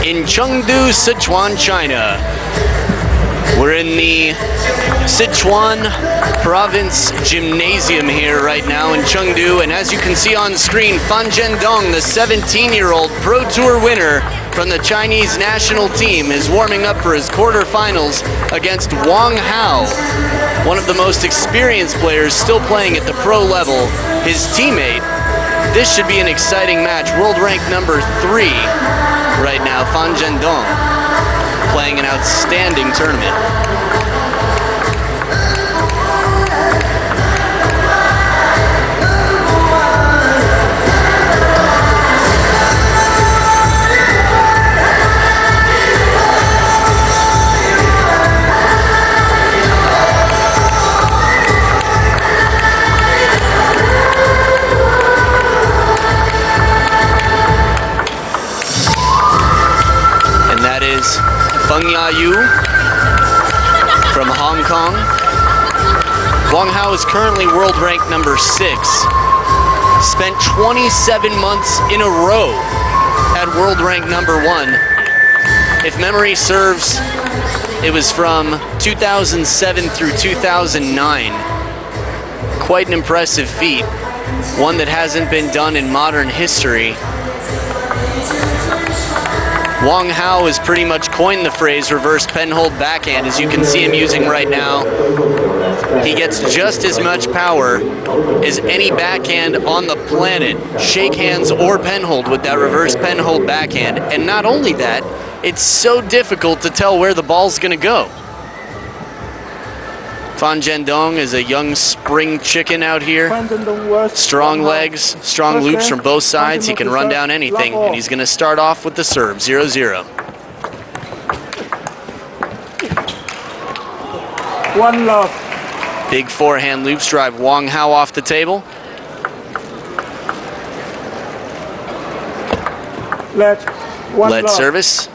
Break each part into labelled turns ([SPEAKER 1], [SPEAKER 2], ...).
[SPEAKER 1] in Chengdu, Sichuan, China. We're in the Sichuan Province Gymnasium here right now in Chengdu, and as you can see on screen, Fan Zhendong, the 17-year-old Pro Tour winner from the Chinese national team, is warming up for his quarterfinals against WANG Hao, one of the most experienced players still playing at the pro level, his teammate. This should be an exciting match. World rank number 3 right now, Fan Zhendong, playing an outstanding tournament. From Hong Kong. WANG Hao is currently world rank number 6. Spent 27 months in a row at world rank number 1. If memory serves, it was from 2007 through 2009. Quite an impressive feat, one that hasn't been done in modern history. WANG Hao has pretty much coined the phrase reverse penhold backhand, as you can see him using right now. He gets just as much power as any backhand on the planet, shake hands or penhold, with that reverse penhold backhand. And not only that, it's so difficult to tell where the ball's gonna go. Fan Zhendong is a young spring chicken out here. Strong legs, strong loops from both sides. He can run down anything, and he's going to start off with the serve, 0-0.
[SPEAKER 2] One love.
[SPEAKER 1] Big forehand loops drive WANG Hao off the table.
[SPEAKER 2] Let
[SPEAKER 1] service.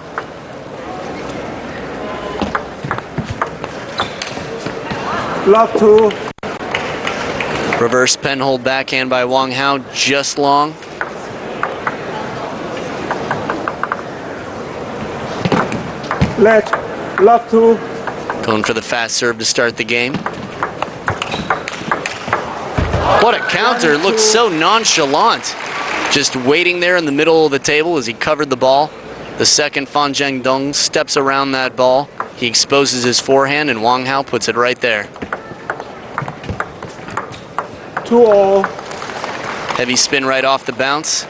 [SPEAKER 2] Love 2.
[SPEAKER 1] Reverse penhold backhand by WANG Hao, just long.
[SPEAKER 2] Love 2.
[SPEAKER 1] Going for the fast serve to start the game. What a counter, looks so nonchalant. Just waiting there in the middle of the table as he covered the ball. The second Fan Zhendong steps around that ball. He exposes his forehand and WANG Hao puts it right there.
[SPEAKER 2] 2-all.
[SPEAKER 1] Heavy spin right off the bounce.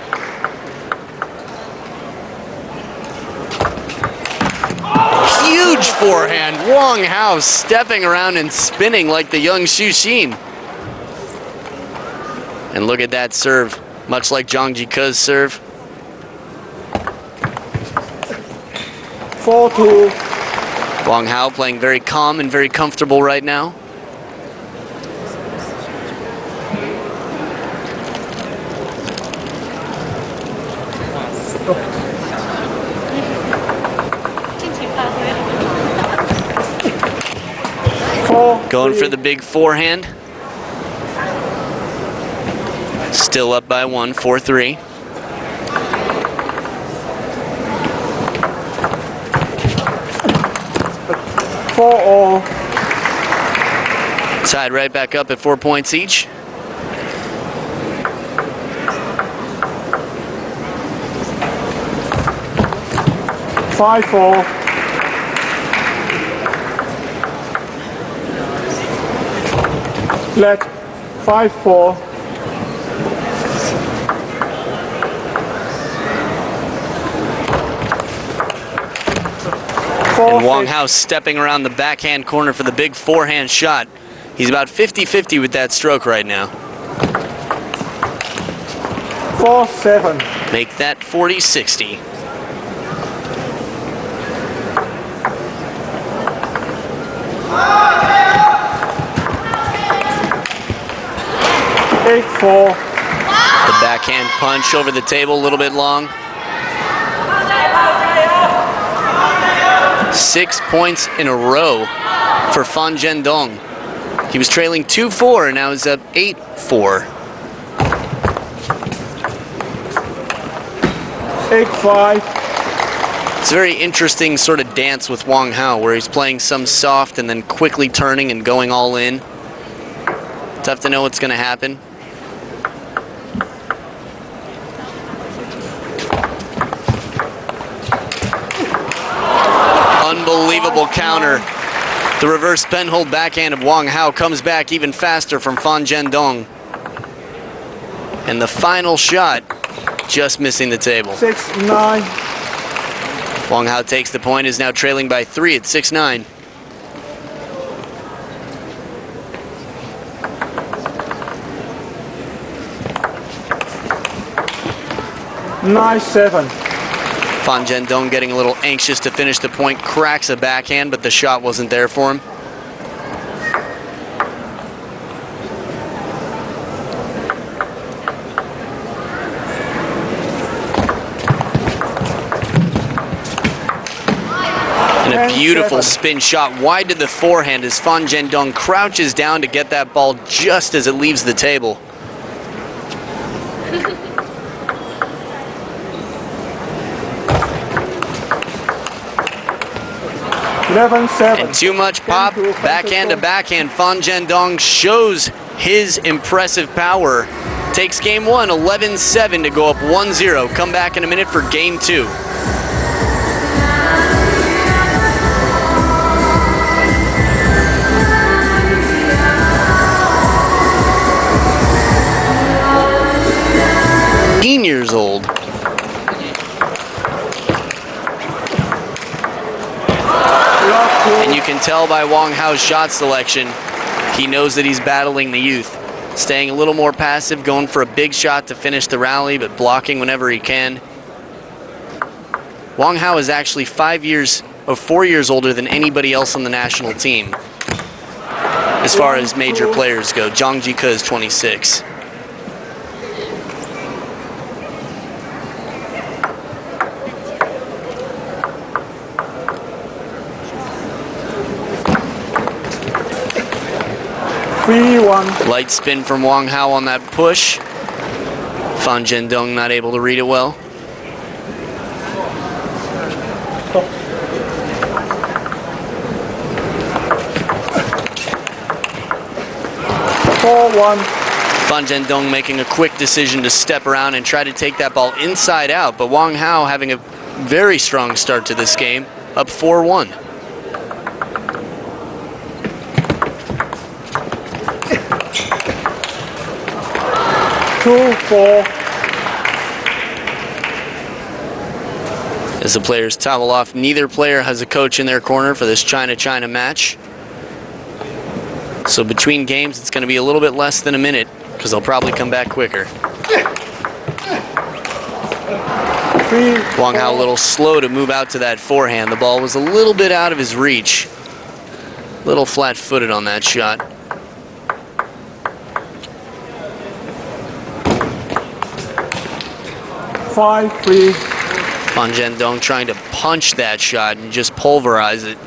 [SPEAKER 1] Huge forehand. WANG Hao stepping around and spinning like the young Xu Xin. And look at that serve, much like Zhang Jike's serve.
[SPEAKER 2] 4-2.
[SPEAKER 1] WANG Hao playing very calm and very comfortable right now. Going for the big forehand. Still up by 1, 4-3.
[SPEAKER 2] All.
[SPEAKER 1] Tied right back up at 4 points each.
[SPEAKER 2] Five, 4. Let 5-4.
[SPEAKER 1] And WANG Hao stepping around the backhand corner for the big forehand shot. He's about 50-50 with that stroke right now.
[SPEAKER 2] 4-7.
[SPEAKER 1] Make that 40-60.
[SPEAKER 2] The
[SPEAKER 1] backhand punch over the table, a little bit long. 6 points in a row for Fan Zhendong. He was trailing 2-4 and now he's up 8-4.
[SPEAKER 2] 8-5.
[SPEAKER 1] It's a very interesting sort of dance with Wang Hao, where he's playing some soft and then quickly turning and going all in. Tough to know what's going to happen. Unbelievable counter. The reverse penhold backhand of Wang Hao comes back even faster from Fan Zhendong. And the final shot, just missing the table.
[SPEAKER 2] 6-9.
[SPEAKER 1] Wang Hao takes the point, is now trailing by 3 at 6-9.
[SPEAKER 2] Nine, 7.
[SPEAKER 1] Fan Zhendong getting a little anxious to finish the point, cracks a backhand, but the shot wasn't there for him. And a beautiful spin shot wide to the forehand as Fan Zhendong crouches down to get that ball just as it leaves the table.
[SPEAKER 2] 11-7.
[SPEAKER 1] And too much pop, backhand to backhand. Fan Zhendong shows his impressive power. Takes game one, 11-7 to go up 1-0. Come back in a minute for game two. Years old. And you can tell by Wang Hao's shot selection, he knows that he's battling the youth. Staying a little more passive, going for a big shot to finish the rally, but blocking whenever he can. Wang Hao is actually 4 years older than anybody else on the national team. As far as major players go, Zhang Jike is 26.
[SPEAKER 2] Light
[SPEAKER 1] spin from Wang Hao on that push. Fan Zhendong not able to read it well. Fan Zhendong making a quick decision to step around and try to take that ball inside out, but Wang Hao having a very strong start to this game, up 4-1.
[SPEAKER 2] 2-4.
[SPEAKER 1] As the players towel off, neither player has a coach in their corner for this China-China match. So between games, it's going to be a little bit less than a minute because they'll probably come back quicker. Wang Hao a little slow to move out to that forehand. The ball was a little bit out of his reach. A little flat-footed on that shot.
[SPEAKER 2] 5-3.
[SPEAKER 1] Fan Zhendong trying to punch that shot and just pulverize it.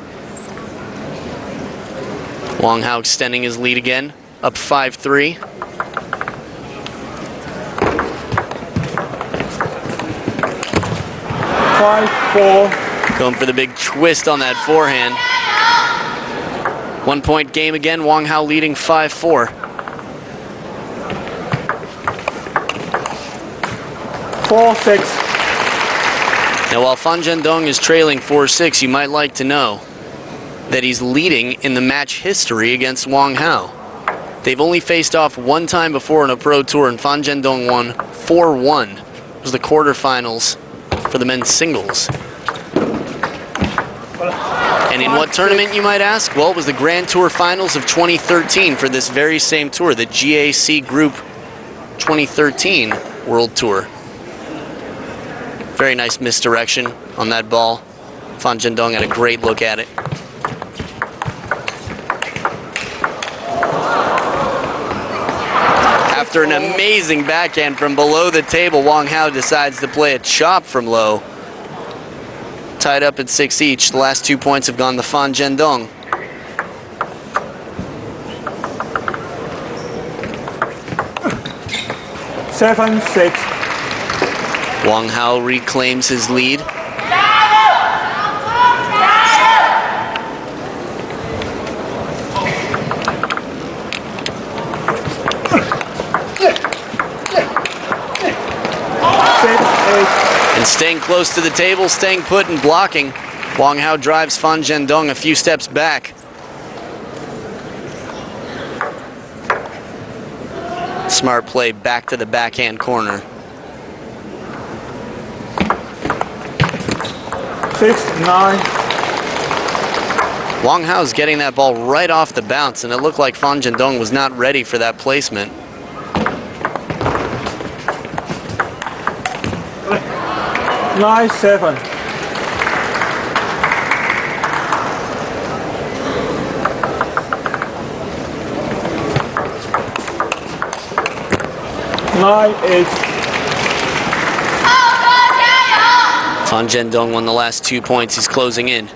[SPEAKER 1] Wang Hao extending his lead again, up 5-3. Going for the big twist on that forehand. 1 point game again, Wang Hao leading 5-4.
[SPEAKER 2] 4-6.
[SPEAKER 1] Now while Fan Zhendong is trailing 4-6, you might like to know that he's leading in the match history against Wang Hao. They've only faced off one time before in a pro tour, and Fan Zhendong won 4-1. It was the quarterfinals for the men's singles. And in what tournament, you might ask? Well, it was the Grand Tour Finals of 2013 for this very same tour, the GAC Group 2013 World Tour. Very nice misdirection on that ball. Fan Zhendong had a great look at it. After an amazing backhand from below the table, Wang Hao decides to play a chop from low. Tied up at 6 each. The last 2 points have gone to Fan Zhendong.
[SPEAKER 2] Seven, 6.
[SPEAKER 1] Wang Hao reclaims his lead. close to the table, staying put and blocking. Wang Hao drives Fan Zhendong a few steps back. Smart play back to the backhand corner.
[SPEAKER 2] 6-9.
[SPEAKER 1] Wang Hao's getting that ball right off the bounce, and it looked like Fan Zhendong was not ready for that placement.
[SPEAKER 2] Nine, 7. Nine, 8.
[SPEAKER 1] Fan Zhendong won the last 2 points. He's closing in.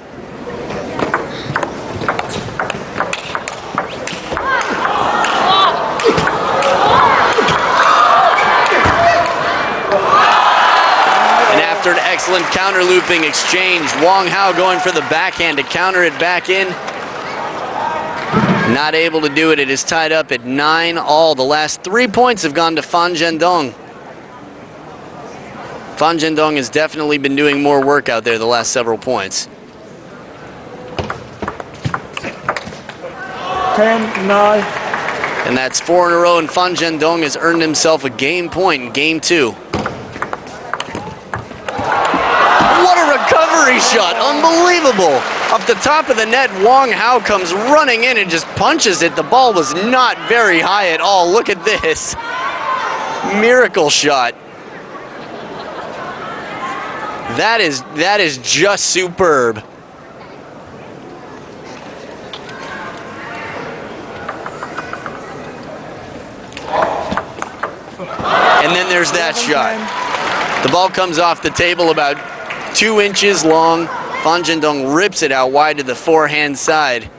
[SPEAKER 1] After an excellent counter-looping exchange, Wang Hao going for the backhand to counter it back in. Not able to do it. It is tied up at 9-all. The last 3 points have gone to Fan Zhendong. Fan Zhendong has definitely been doing more work out there the last several points.
[SPEAKER 2] 10-9.
[SPEAKER 1] And that's 4 in a row, and Fan Zhendong has earned himself a game point in game 2. Recovery shot, unbelievable. Off the top of the net, Wang Hao comes running in and just punches it. The ball was not very high at all. Look at this. Miracle shot. That is just superb. And then there's that shot. The ball comes off the table about 2 inches long. Fan Zhendong rips it out wide to the forehand side.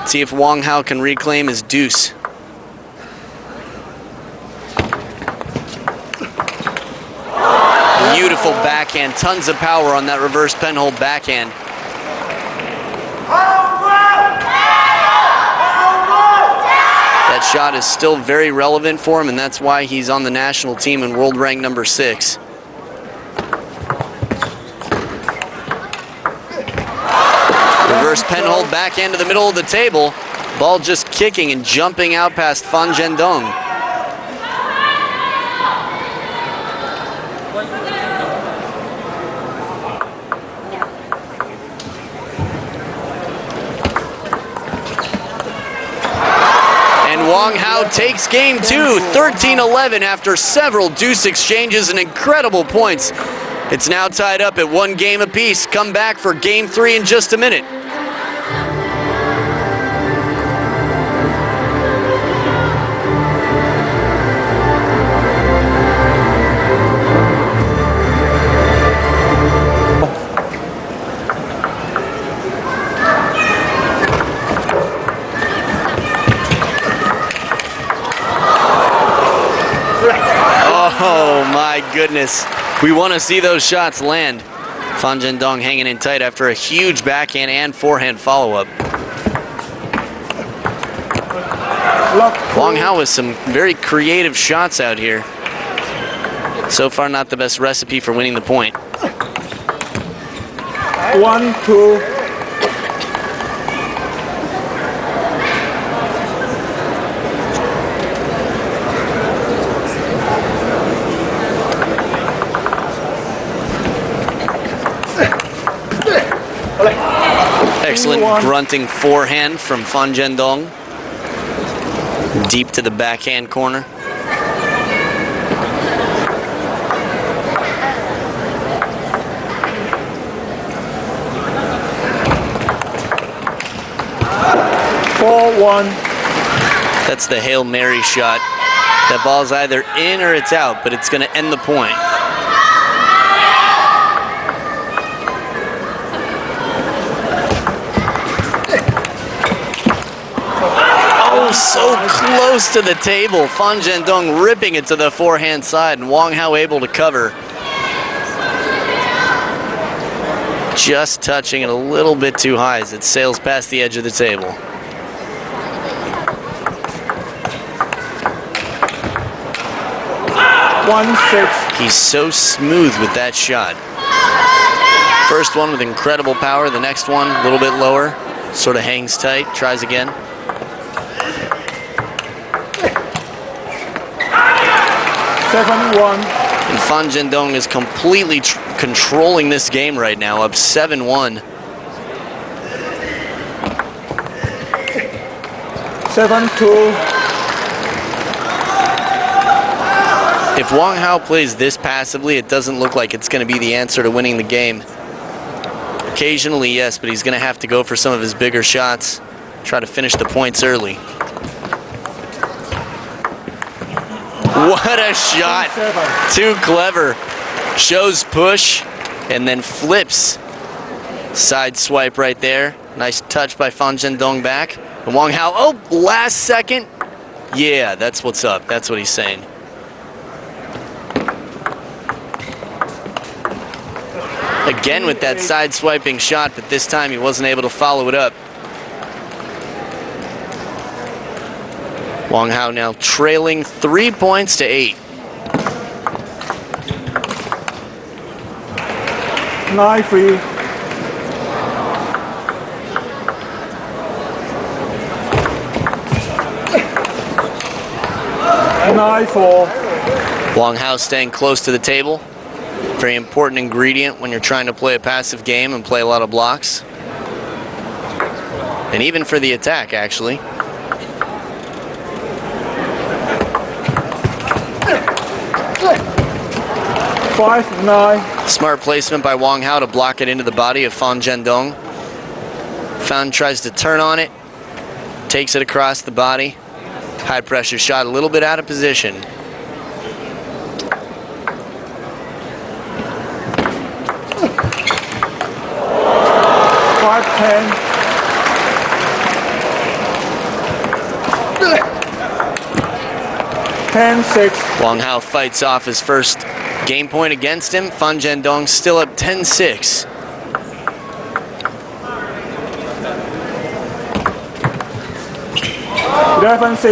[SPEAKER 1] See if Wang Hao can reclaim his deuce. Beautiful backhand, tons of power on that reverse penhold backhand. That shot is still very relevant for him, and that's why he's on the national team in world rank number 6. Reverse penhold backhand to the middle of the table. Ball just kicking and jumping out past Fan Zhendong. And Wang Hao takes game 2, 13-11 after several deuce exchanges and incredible points. It's now tied up at 1 game apiece. Come back for game 3 in just a minute. Oh my goodness. We want to see those shots land. Fan Zhendong hanging in tight after a huge backhand and forehand follow-up. Wang Hao with some very creative shots out here. So far, not the best recipe for winning the point.
[SPEAKER 2] 1-2.
[SPEAKER 1] Excellent grunting forehand from Fan Zhendong. Deep to the backhand corner. That's the Hail Mary shot. That ball's either in or it's out, but it's going to end the point. Oh, so close to the table. Fan Zhendong ripping it to the forehand side, and Wang Hao able to cover. Just touching it a little bit too high as it sails past the edge of the table. He's so smooth with that shot. First one with incredible power, the next one a little bit lower, sort of hangs tight, tries again. And Fan Zhendong is completely controlling this game right now, up 7-1.
[SPEAKER 2] 7-2.
[SPEAKER 1] If Wang Hao plays this passively, it doesn't look like it's going to be the answer to winning the game. Occasionally, yes, but he's going to have to go for some of his bigger shots, try to finish the points early. What a shot! Too clever. Shows push and then flips. Side swipe right there. Nice touch by Fan Zhendong back. And Wang Hao, oh, last second. Yeah, that's what's up. That's what he's saying. Again with that side swiping shot, but this time he wasn't able to follow it up. Wang Hao now trailing 3 points to 8.
[SPEAKER 2] 9-3. 9-4.
[SPEAKER 1] Wang Hao staying close to the table. Very important ingredient when you're trying to play a passive game and play a lot of blocks. And even for the attack, actually. Smart placement by Wang Hao to block it into the body of Fan Zhendong. Fan tries to turn on it, takes it across the body. High pressure shot, a little bit out of position.
[SPEAKER 2] Wang
[SPEAKER 1] Hao fights off his first game point against him. Fan Zhendong still up 10-6.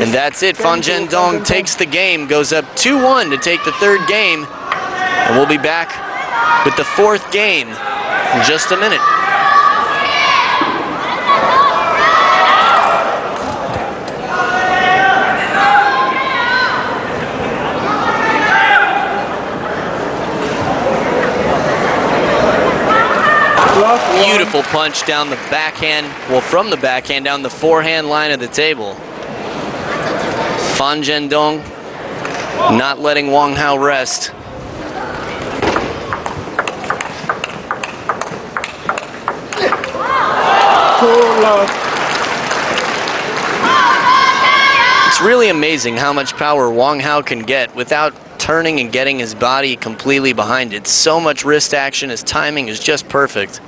[SPEAKER 1] And that's it. Fan Zhendong takes the game, goes up 2-1 to take the third game. And we'll be back with the fourth game in just a minute. Beautiful punch down the backhand, well, from the backhand down the forehand line of the table. Fan Zhendong not letting Wang Hao rest. It's really amazing how much power Wang Hao can get without turning and getting his body completely behind it. So much wrist action, his timing is just perfect.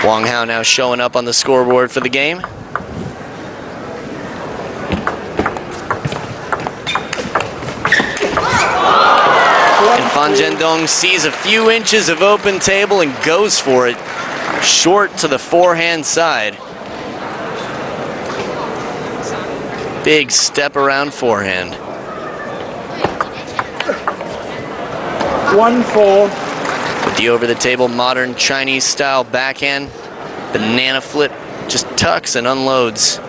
[SPEAKER 1] Wang Hao now showing up on the scoreboard for the game. And Fan Zhendong sees a few inches of open table and goes for it. Short to the forehand side. Big step around forehand.
[SPEAKER 2] 1-4.
[SPEAKER 1] With the over-the-table modern Chinese-style backhand, banana flip just tucks and unloads.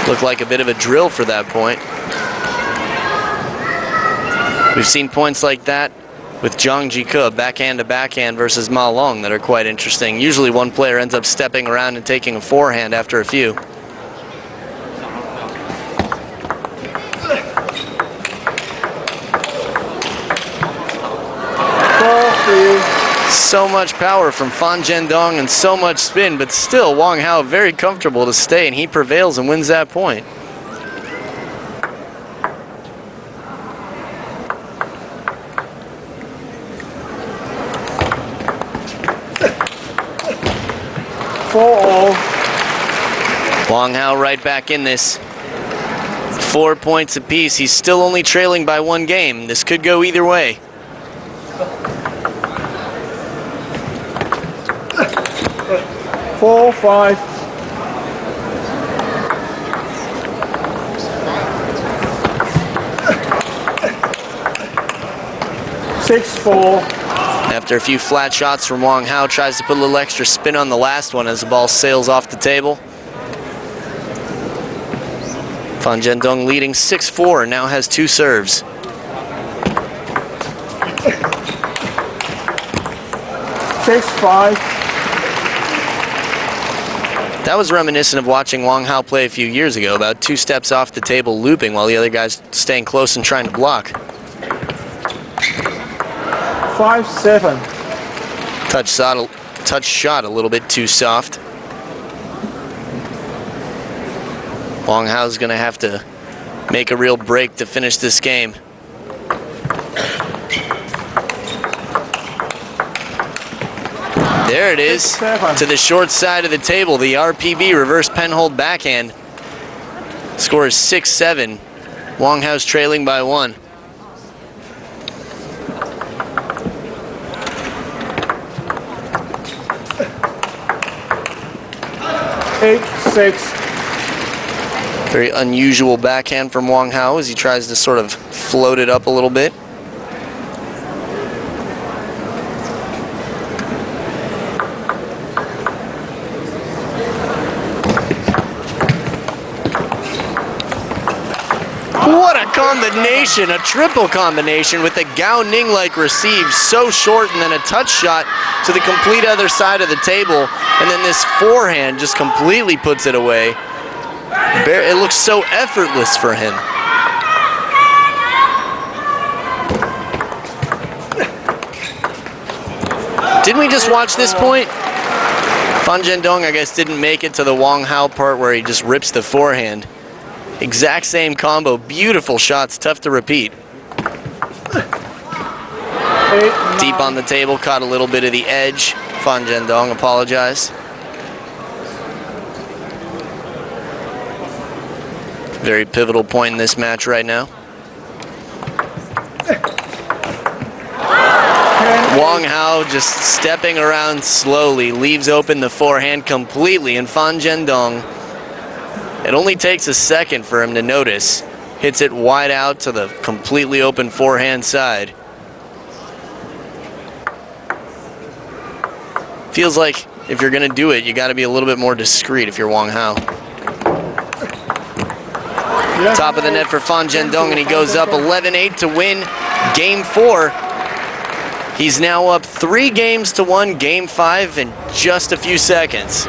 [SPEAKER 1] Looked like a bit of a drill for that point. We've seen points like that with Zhang Jike, backhand to backhand versus Ma Long, that are quite interesting. Usually one player ends up stepping around and taking a forehand after a few. So much power from Fan Zhendong and so much spin, but still Wang Hao very comfortable to stay, and he prevails and wins that point. Wang Hao right back in this. 4 points apiece. He's still only trailing by 1 game. This could go either way.
[SPEAKER 2] Four, 5. Six, 4.
[SPEAKER 1] After a few flat shots from Wang Hao, tries to put a little extra spin on the last one as the ball sails off the table. Fan Zhendong leading 6-4 and now has 2 serves.
[SPEAKER 2] Six, 5.
[SPEAKER 1] That was reminiscent of watching Wang Hao play a few years ago, about 2 steps off the table looping while the other guy's staying close and trying to block.
[SPEAKER 2] 5, 7.
[SPEAKER 1] Touch shot a little bit too soft. Wang Hao's gonna have to make a real break to finish this game. There it is,
[SPEAKER 2] 6-7.
[SPEAKER 1] to the short side of the table, the RPB, reverse penhold backhand. Score is 6-7. Wang Hao's trailing by 1.
[SPEAKER 2] 8, 6.
[SPEAKER 1] Very unusual backhand from Wang Hao as he tries to sort of float it up a little bit. What a combination, a triple combination with a Gao Ning-like receive, so short, and then a touch shot to the complete other side of the table, and then this forehand just completely puts it away. It looks so effortless for him. Didn't we just watch this point? Fan Zhendong, I guess, didn't make it to the Wang Hao part where he just rips the forehand. Exact same combo, beautiful shots, tough to repeat.
[SPEAKER 2] 8, 9.
[SPEAKER 1] Deep on the table, caught a little bit of the edge. Fan Zhendong apologized. Very pivotal point in this match right now. Wang Hao just stepping around slowly, leaves open the forehand completely, and Fan Zhendong, it only takes a second for him to notice. Hits it wide out to the completely open forehand side. Feels like if you're gonna do it, you gotta be a little bit more discreet if you're Wang Hao. Top of the net for Fan Zhendong, and he goes up 11-8 to win Game 4. He's now up 3 games to 1, Game 5 in just a few seconds.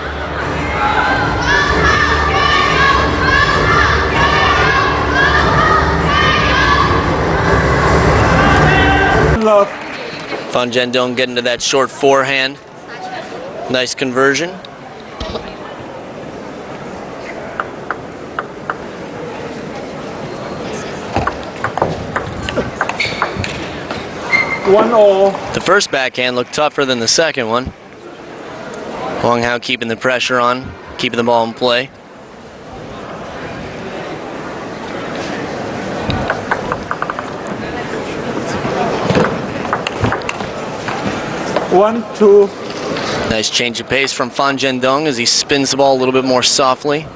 [SPEAKER 2] Love.
[SPEAKER 1] Fan Zhendong getting to that short forehand. Nice conversion.
[SPEAKER 2] One all.
[SPEAKER 1] The first backhand looked tougher than the second one. Wang Hao keeping the pressure on, keeping the ball in play.
[SPEAKER 2] One, 2.
[SPEAKER 1] Nice change of pace from Fan Zhendong as he spins the ball a little bit more softly.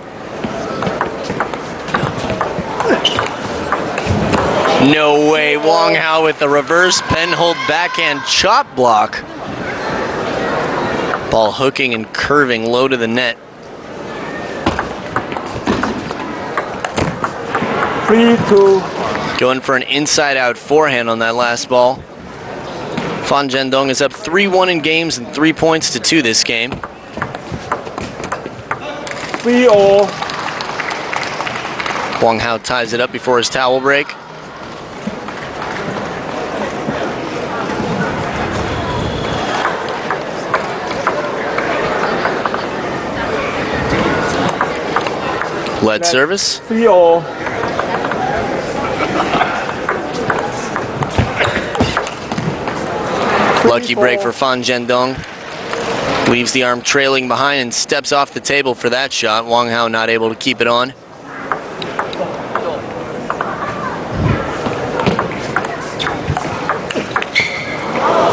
[SPEAKER 1] No way, Wang Hao with the reverse penhold backhand chop block. Ball hooking and curving low to the net.
[SPEAKER 2] 3, 2.
[SPEAKER 1] Going for an inside-out forehand on that last ball. Fan Zhendong is up 3-1 in games and 3 points to 2 this game.
[SPEAKER 2] 3 all.
[SPEAKER 1] Wang Hao ties it up before his towel break. Lead service.
[SPEAKER 2] 3 all.
[SPEAKER 1] Lucky break for Fan Zhendong. Leaves the arm trailing behind and steps off the table for that shot. Wang Hao not able to keep it on.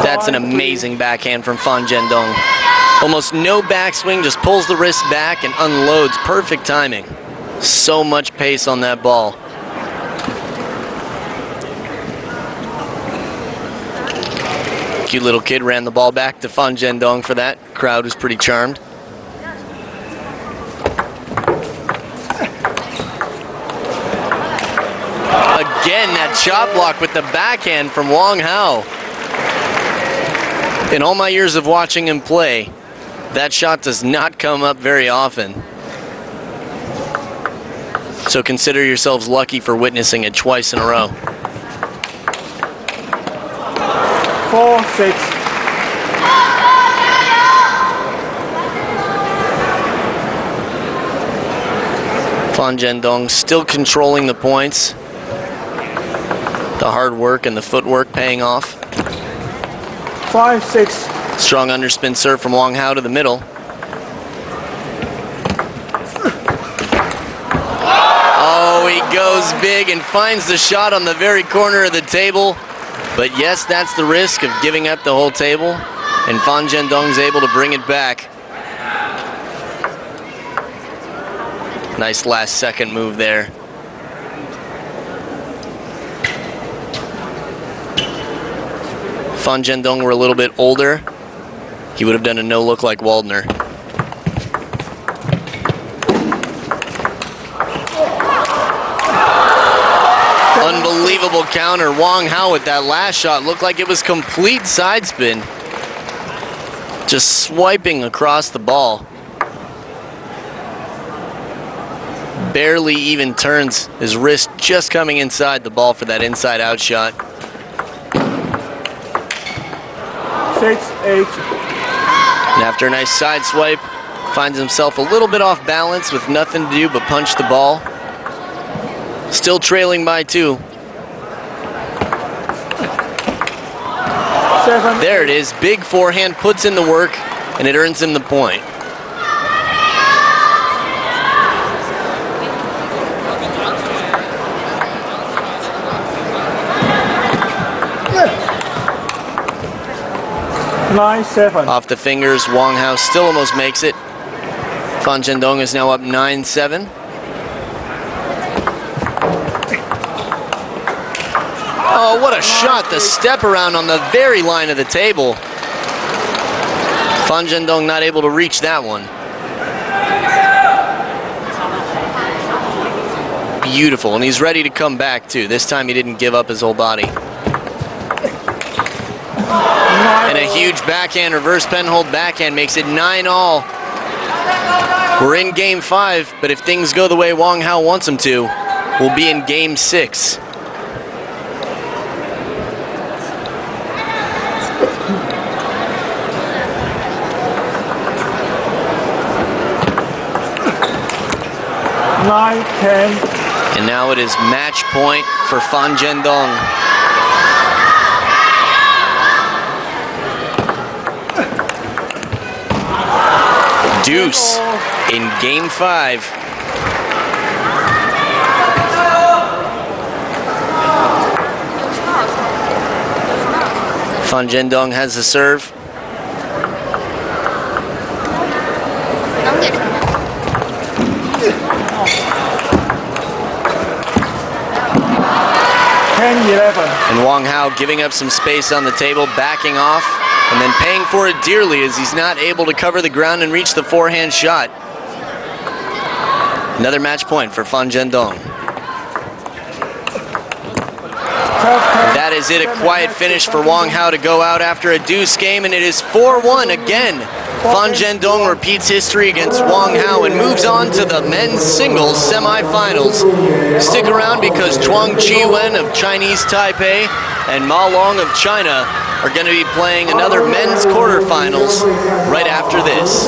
[SPEAKER 1] That's an amazing backhand from Fan Zhendong. Almost no backswing, just pulls the wrist back and unloads. Perfect timing. So much pace on that ball. Cute little kid ran the ball back to Fan Zhendong for that. Crowd was pretty charmed. Again, that chop block with the backhand from Wang Hao. In all my years of watching him play, that shot does not come up very often. So consider yourselves lucky for witnessing it twice in a row.
[SPEAKER 2] 4-6.
[SPEAKER 1] Fan Zhendong still controlling the points. The hard work and the footwork paying off.
[SPEAKER 2] 5-6.
[SPEAKER 1] Strong underspin serve from Wang Hao to the middle. Oh, he goes big and finds the shot on the very corner of the table. But yes, that's the risk of giving up the whole table. And Fan Zhendong's able to bring it back. Nice last second move there. Fan Zhendong were a little bit older, he would have done a no-look like Waldner. Unbelievable counter. Wang Hao with that last shot looked like it was complete side spin. Just swiping across the ball. Barely even turns his wrist, just coming inside the ball for that inside out shot.
[SPEAKER 2] 6-8.
[SPEAKER 1] And after a nice side swipe, finds himself a little bit off balance with nothing to do but punch the ball. Still trailing by 2.
[SPEAKER 2] 7.
[SPEAKER 1] There it is. Big forehand, puts in the work, and it earns him the point.
[SPEAKER 2] Yeah. 9-7.
[SPEAKER 1] Off the fingers, Wang Hao still almost makes it. Fan Zhendong is now up 9-7. Oh, what a shot. The step around on the very line of the table. Fan Zhendong not able to reach that one. Beautiful, and he's ready to come back too. This time he didn't give up his whole body. And a huge backhand, reverse penhold backhand makes it 9-all. We're in game 5, but if things go the way Wang Hao wants them to, we'll be in game 6. And now it is match point for Fan Zhendong. Deuce in game 5. Fan Zhendong has the serve. And Wang Hao giving up some space on the table, backing off, and then paying for it dearly as he's not able to cover the ground and reach the forehand shot. Another match point for Fan Zhendong. That is it, a quiet finish for Wang Hao to go out after a deuce game, and it is 4-1 again. Fan Zhendong repeats history against Wang Hao and moves on to the men's singles semifinals. Stick around because Zhuang Qiwen of Chinese Taipei and Ma Long of China are going to be playing another men's quarterfinals right after this.